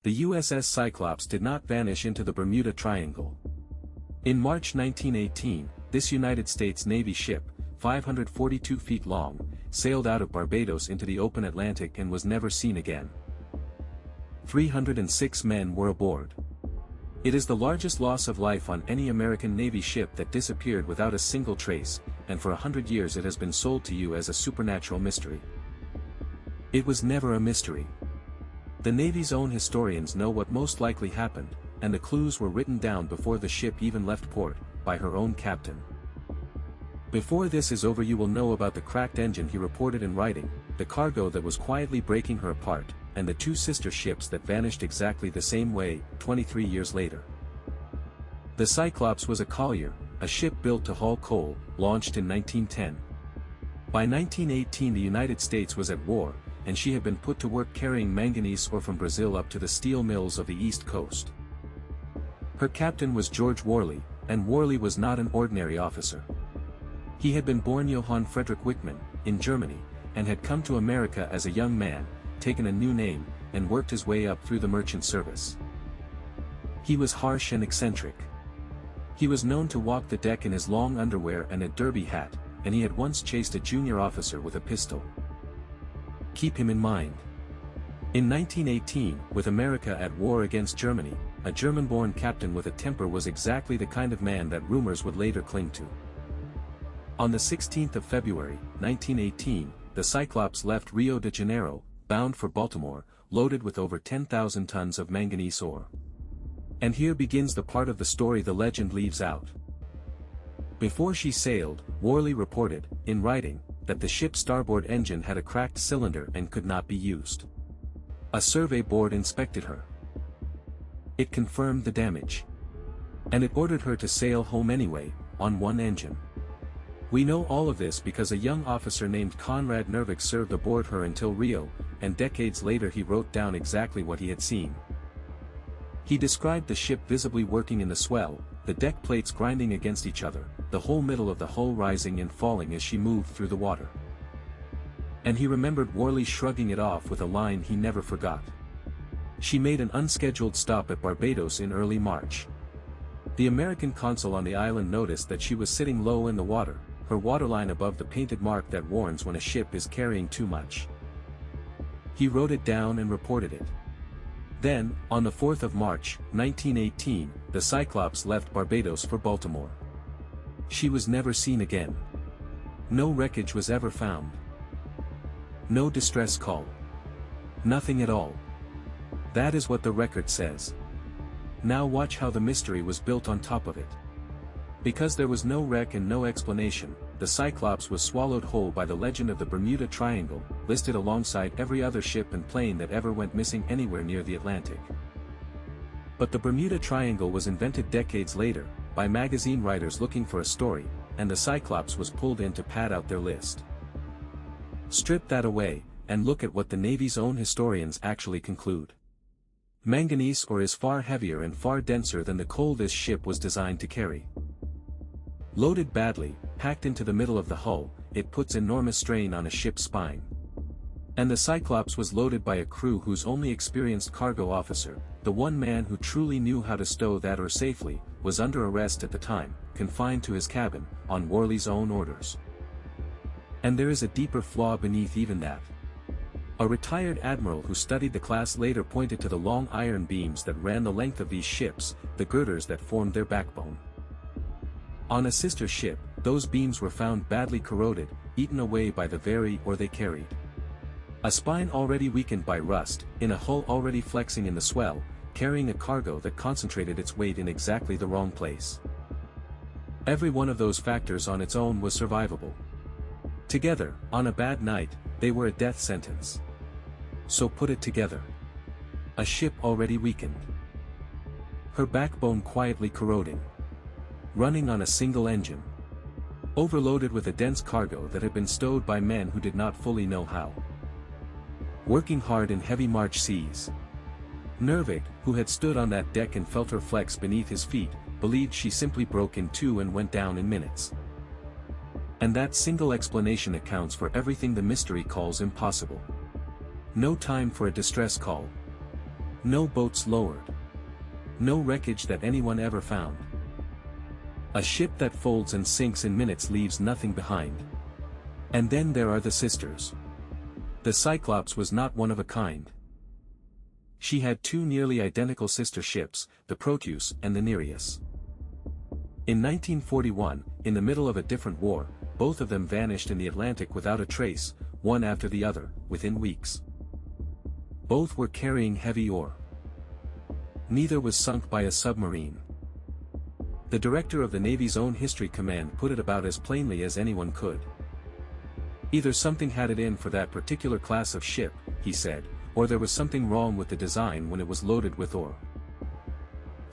The USS Cyclops did not vanish into the Bermuda Triangle. In March 1918, this United States Navy ship, 542 feet long, sailed out of Barbados into the open Atlantic and was never seen again. 306 men were aboard. It is the largest loss of life on any American Navy ship that disappeared without a single trace, and for 100 years it has been sold to you as a supernatural mystery. It was never a mystery. The Navy's own historians know what most likely happened, and the clues were written down before the ship even left port, by her own captain. Before this is over, you will know about the cracked engine he reported in writing, the cargo that was quietly breaking her apart, and the two sister ships that vanished exactly the same way, 23 years later. The Cyclops was a collier, a ship built to haul coal, launched in 1910. By 1918 the United States was at war, and she had been put to work carrying manganese ore from Brazil up to the steel mills of the East Coast. Her captain was George Worley, and Worley was not an ordinary officer. He had been born Johann Friedrich Wickmann, in Germany, and had come to America as a young man, taken a new name, and worked his way up through the merchant service. He was harsh and eccentric. He was known to walk the deck in his long underwear and a derby hat, and he had once chased a junior officer with a pistol. Keep him in mind. In 1918, with America at war against Germany, a German-born captain with a temper was exactly the kind of man that rumors would later cling to. On the 16th of February, 1918, the Cyclops left Rio de Janeiro, bound for Baltimore, loaded with over 10,000 tons of manganese ore. And here begins the part of the story the legend leaves out. Before she sailed, Worley reported, in writing, that the ship's starboard engine had a cracked cylinder and could not be used. A survey board inspected her. It confirmed the damage. And it ordered her to sail home anyway, on one engine. We know all of this because a young officer named Conrad Nervik served aboard her until Rio, and decades later he wrote down exactly what he had seen. He described the ship visibly working in the swell, the deck plates grinding against each other, the whole middle of the hull rising and falling as she moved through the water. And he remembered Worley shrugging it off with a line he never forgot. She made an unscheduled stop at Barbados in early March. The American consul on the island noticed that she was sitting low in the water, her waterline above the painted mark that warns when a ship is carrying too much. He wrote it down and reported it. Then, on the 4th of March, 1918, the Cyclops left Barbados for Baltimore. She was never seen again. No wreckage was ever found. No distress call. Nothing at all. That is what the record says. Now watch how the mystery was built on top of it. Because there was no wreck and no explanation, the Cyclops was swallowed whole by the legend of the Bermuda Triangle, listed alongside every other ship and plane that ever went missing anywhere near the Atlantic. But the Bermuda Triangle was invented decades later, by magazine writers looking for a story, and the Cyclops was pulled in to pad out their list. Strip that away, and look at what the Navy's own historians actually conclude. Manganese ore is far heavier and far denser than the coal this ship was designed to carry. Loaded badly, packed into the middle of the hull, it puts enormous strain on a ship's spine. And the Cyclops was loaded by a crew whose only experienced cargo officer, the one man who truly knew how to stow that ore safely, was under arrest at the time, confined to his cabin, on Worley's own orders. And there is a deeper flaw beneath even that. A retired admiral who studied the class later pointed to the long iron beams that ran the length of these ships, the girders that formed their backbone. On a sister ship, those beams were found badly corroded, eaten away by the very ore they carried. A spine already weakened by rust, in a hull already flexing in the swell, carrying a cargo that concentrated its weight in exactly the wrong place. Every one of those factors on its own was survivable. Together, on a bad night, they were a death sentence. So put it together. A ship already weakened. Her backbone quietly corroding. Running on a single engine. Overloaded with a dense cargo that had been stowed by men who did not fully know how. Working hard in heavy March seas. Nervik, who had stood on that deck and felt her flex beneath his feet, believed she simply broke in two and went down in minutes. And that single explanation accounts for everything the mystery calls impossible. No time for a distress call. No boats lowered. No wreckage that anyone ever found. A ship that folds and sinks in minutes leaves nothing behind. And then there are the sisters. The Cyclops was not one of a kind. She had two nearly identical sister ships, the Proteus and the Nereus. In 1941, in the middle of a different war, both of them vanished in the Atlantic without a trace, one after the other, within weeks. Both were carrying heavy ore. Neither was sunk by a submarine. The director of the Navy's own History Command put it about as plainly as anyone could. Either something had it in for that particular class of ship, he said, or there was something wrong with the design when it was loaded with ore.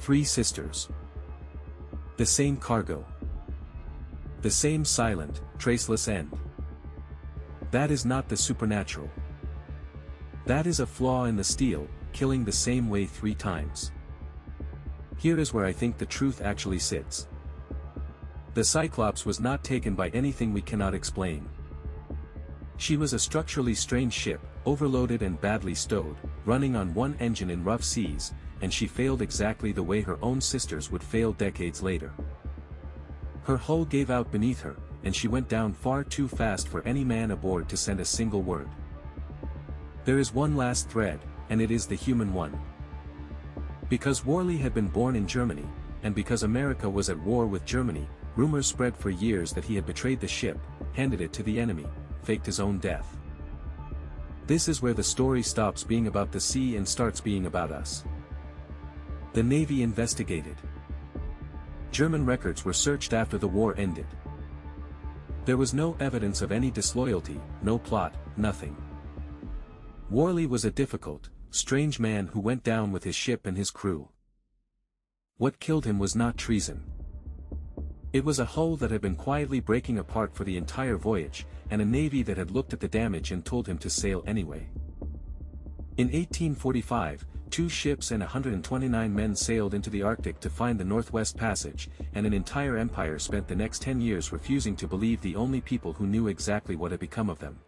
Three sisters. The same cargo. The same silent, traceless end. That is not the supernatural. That is a flaw in the steel, killing the same way 3 times. Here is where I think the truth actually sits. The Cyclops was not taken by anything we cannot explain. She was a structurally strange ship, overloaded and badly stowed, running on one engine in rough seas, and she failed exactly the way her own sisters would fail decades later. Her hull gave out beneath her, and she went down far too fast for any man aboard to send a single word. There is one last thread, and it is the human one. Because Worley had been born in Germany, and because America was at war with Germany, rumors spread for years that he had betrayed the ship, handed it to the enemy, faked his own death. This is where the story stops being about the sea and starts being about us. The Navy investigated. German records were searched after the war ended. There was no evidence of any disloyalty, no plot, nothing. Worley was a difficult, strange man who went down with his ship and his crew. What killed him was not treason. It was a hull that had been quietly breaking apart for the entire voyage, and a navy that had looked at the damage and told him to sail anyway. In 1845, 2 ships and 129 men sailed into the Arctic to find the Northwest Passage, and an entire empire spent the next 10 years refusing to believe the only people who knew exactly what had become of them.